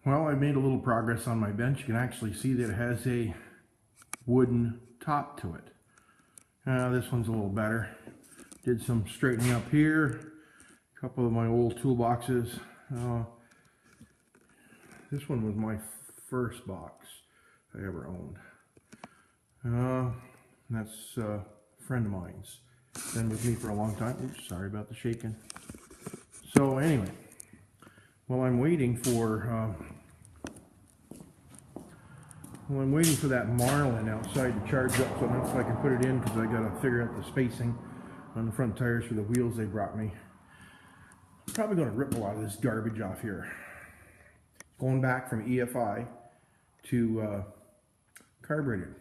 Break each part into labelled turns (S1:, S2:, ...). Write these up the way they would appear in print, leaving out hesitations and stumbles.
S1: Well, I made a little progress on my bench. You can actually see that it has a wooden top to it. This one's a little better. Did some straightening up here. A couple of my old toolboxes. This one was my first box I ever owned. That's a friend of mine's. Been with me for a long time. Oops, sorry about the shaking. So anyway, while I'm waiting for that Marlin outside to charge up, so that's so I can put it in, because I got to figure out the spacing on the front tires for the wheels they brought me. I'm probably going to rip a lot of this garbage off here. Going back from EFI to carbureted.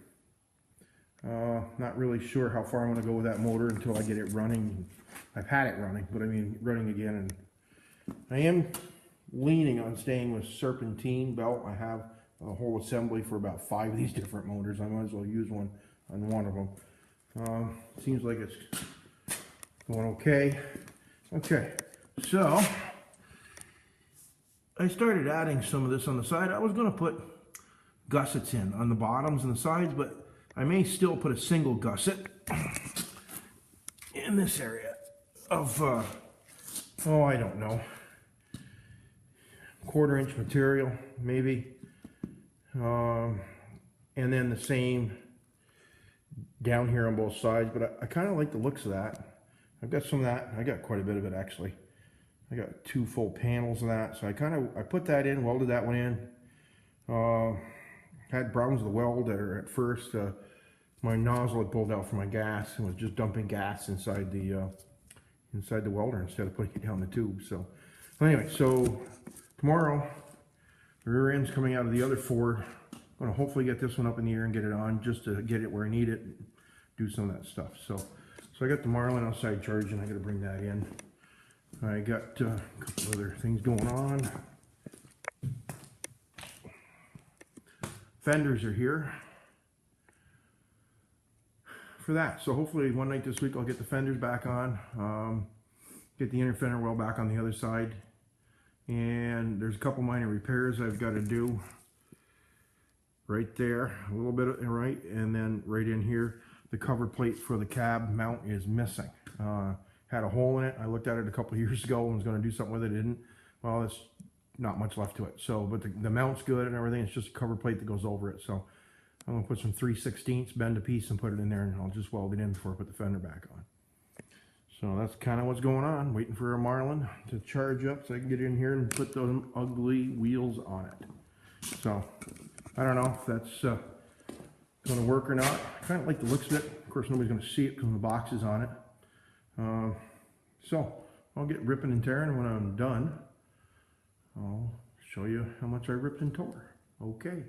S1: Not really sure how far I'm going to go with that motor until I get it running. I've had it running, but I mean running again. And I am leaning on staying with serpentine belt. I have a whole assembly for about 5 of these different motors. I might as well use one on one of them. Seems like it's going okay. Okay, so I started adding some of this on the side. I was going to put gussets in on the bottoms and the sides, but I may still put a single gusset in this area of, oh, I don't know, 1/4 inch material, maybe. And then the same down here on both sides, but I kind of like the looks of that. I've got some of that. I got quite a bit of it, actually. I got 2 full panels of that, so I put that in, welded that one in. Had problems with the weld there at first. My nozzle had pulled out for my gas and was just dumping gas inside the welder instead of putting it down the tube. So anyway, so tomorrow the rear end's coming out of the other Ford. I'm going to hopefully get this one up in the air and get it on, just to get it where I need it, do some of that stuff. So I got the Marlin outside charging. I got to bring that in. I got a couple other things going on. Fenders are here for that. So hopefully one night this week I'll get the fenders back on, get the inner fender well back on the other side. And there's a couple minor repairs I've got to do right there, a little bit right, and then right in here, the cover plate for the cab mount is missing. Had a hole in it. I looked at it a couple of years ago and was going to do something with it. Didn't. Well, it's not much left to it. So, but the mount's good and everything. It's just a cover plate that goes over it. So I'm going to put some 3/16 bend a piece and put it in there, and I'll just weld it in before I put the fender back on. So that's kind of what's going on. Waiting for a Marlin to charge up so I can get in here and put those ugly wheels on it. So I don't know if that's going to work or not. I kind of like the looks of it. Of course, nobody's going to see it because the box is on it. So I'll get ripping and tearing, and when I'm done, I'll show you how much I ripped and tore. Okay.